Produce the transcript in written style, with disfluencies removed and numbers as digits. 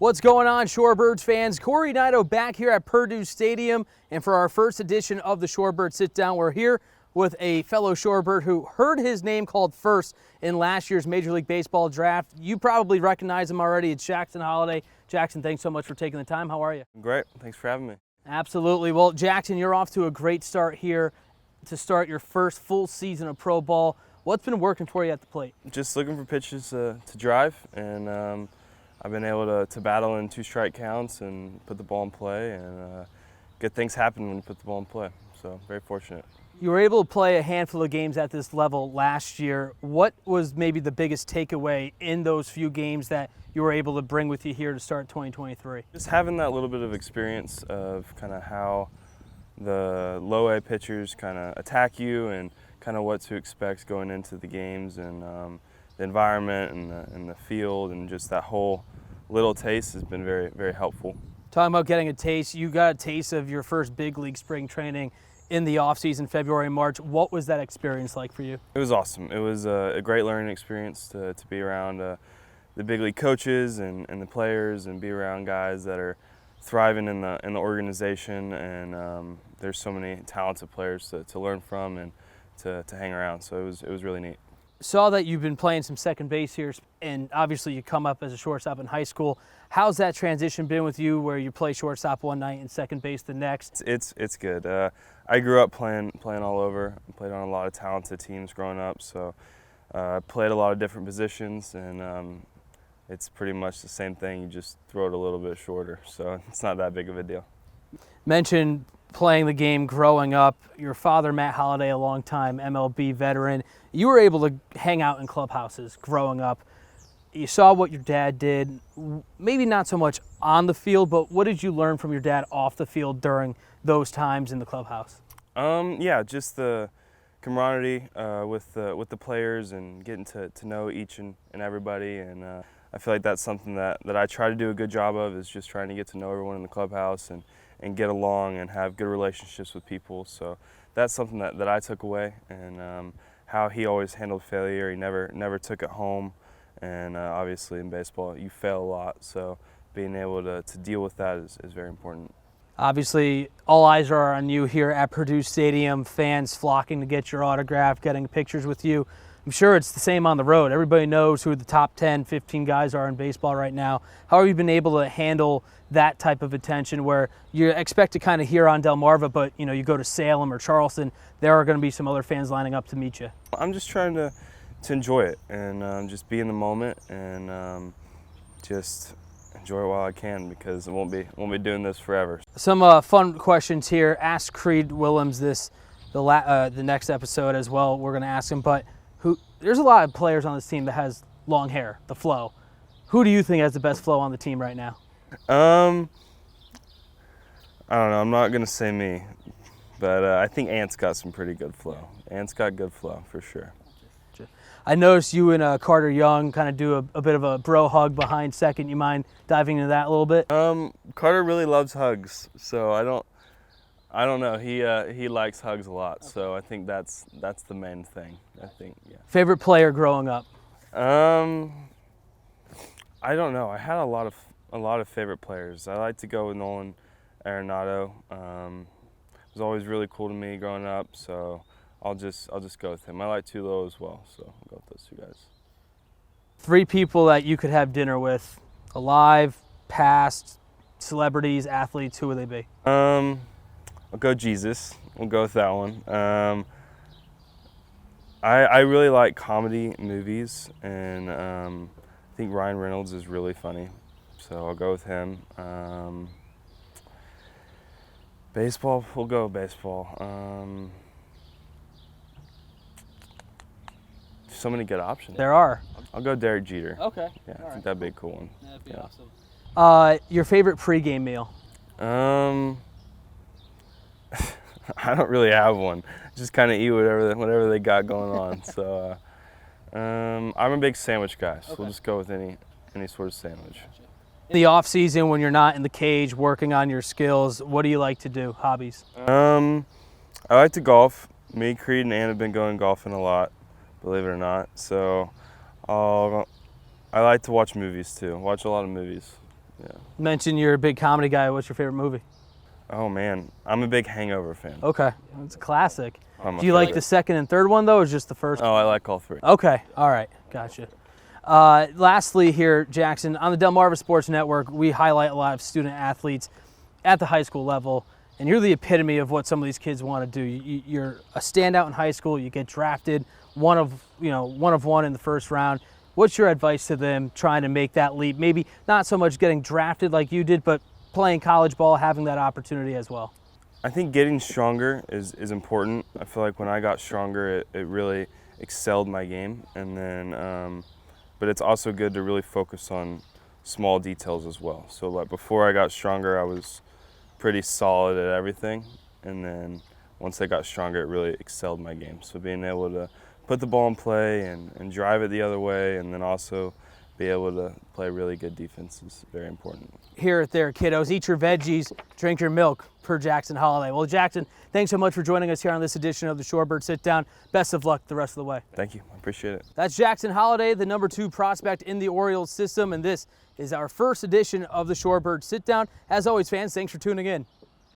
What's going on, Shorebirds fans? Corey Nido back here at Purdue Stadium, and for our first edition of the Shorebird Sit-Down, we're here with a fellow Shorebird who heard his name called first in last year's Major League Baseball draft. You probably recognize him already. It's Jackson Holliday. Jackson, thanks so much for taking the time. How are you? Great. Thanks for having me. Absolutely. Well, Jackson, you're off to a great start here to start your first full season of pro ball. What's been working for you at the plate? Just looking for pitches to drive, and I've been able to battle in 2-strike counts and put the ball in play, and good things happen when you put the ball in play. So very fortunate. You were able to play a handful of games at this level last year. What was maybe the biggest takeaway in those few games that you were able to bring with you here to start 2023? Just having that little bit of experience of kind of how the low A pitchers kind of attack you and kind of what to expect going into the games, and the environment and the field, and just that whole little taste has been very, very helpful. Talking about getting a taste, you got a taste of your first big league spring training in the offseason, February and March. What was that experience like for you? It was awesome. It was a great learning experience to be around the big league coaches and the players, and be around guys that are thriving in the organization, and there's so many talented players to learn from and to hang around. So it was really neat. Saw that you've been playing some second base here, and obviously you come up as a shortstop in high school. How's that transition been with you, where you play shortstop one night and second base the next? It's good. I grew up playing all over. I played on a lot of talented teams growing up, so I played a lot of different positions, and it's pretty much the same thing. You just throw it a little bit shorter, so it's not that big of a deal. Mentioned playing the game growing up. Your father, Matt Holliday, a longtime MLB veteran. You were able to hang out in clubhouses growing up. You saw what your dad did, maybe not so much on the field, but what did you learn from your dad off the field during those times in the clubhouse? Yeah, just the camaraderie with the players, and getting to know each and everybody, and I feel like that's something that I try to do a good job of, is just trying to get to know everyone in the clubhouse and get along and have good relationships with people. So that's something that I took away, and how he always handled failure. He never took it home, and obviously in baseball you fail a lot, so being able to deal with that is very important. Obviously, all eyes are on you here at Purdue Stadium, fans flocking to get your autograph, getting pictures with you. I'm sure it's the same on the road. Everybody knows who the top 10, 15 guys are in baseball right now. How have you been able to handle that type of attention, where you expect to kind of hear on Delmarva, but you go to Salem or Charleston, there are going to be some other fans lining up to meet you? I'm just trying to enjoy it, and just be in the moment, and just enjoy it while I can, because I won't be doing this forever. Some fun questions here. Ask Creed Willems the next episode as well. We're going to ask him, but there's a lot of players on this team that has long hair, the flow. Who do you think has the best flow on the team right now? I don't know. I'm not going to say me, but I think Ant's got some pretty good flow. Ant's got good flow for sure. I noticed you and Carter Young kind of do a bit of a bro hug behind second. You mind diving into that a little bit? Carter really loves hugs, so I don't know. He likes hugs a lot, so I think that's the main thing. I think, yeah. Favorite player growing up? I don't know. I had a lot of favorite players. I like to go with Nolan Arenado. It was always really cool to me growing up, so I'll just go with him. I like Tulo as well, so I'll go with those two guys. 3 people that you could have dinner with, alive, past, celebrities, athletes. Who would they be? I'll go Jesus. We'll go with that one. I really like comedy movies, and I think Ryan Reynolds is really funny, so I'll go with him. Baseball, we'll go with baseball. So many good options. There are. I'll go Derek Jeter. Okay. Yeah, I think that'd be a cool one. That'd be awesome. Your favorite pregame meal? I don't really have one. Just kind of eat whatever they got going on. So I'm a big sandwich guy, so we'll just go with any sort of sandwich. In the off season, when you're not in the cage working on your skills, what do you like to do? Hobbies? I like to golf. Me, Creed, and Ann have been going golfing a lot, believe it or not. So I like to watch movies too. Watch a lot of movies. Yeah. Mentioned you're a big comedy guy. What's your favorite movie? Oh man, I'm a big Hangover fan. Okay, it's a classic. I'm a Do you like favorite. the second and third one though, or just the first? Oh, I like all three. Okay, all right, gotcha. Lastly here, Jackson, on the Delmarva Sports Network, we highlight a lot of student athletes at the high school level, and you're the epitome of what some of these kids want to do. You're a standout in high school. You get drafted one of one in the first round. What's your advice to them trying to make that leap? Maybe not so much getting drafted like you did, but playing college ball, having that opportunity as well. I think getting stronger is important. I feel like when I got stronger, it really excelled my game, and then but it's also good to really focus on small details as well. So like before I got stronger, I was pretty solid at everything, and then once I got stronger, it really excelled my game. So being able to put the ball in play and drive it the other way, and then also be able to play really good defense is very important. Hear it there, kiddos. Eat your veggies, drink your milk, per Jackson Holliday. Well, Jackson, thanks so much for joining us here on this edition of the Shorebird Sit Down. Best of luck the rest of the way. Thank you. I appreciate it. That's Jackson Holliday, the number 2 prospect in the Orioles system, and this is our first edition of the Shorebird Sit Down. As always, fans, thanks for tuning in.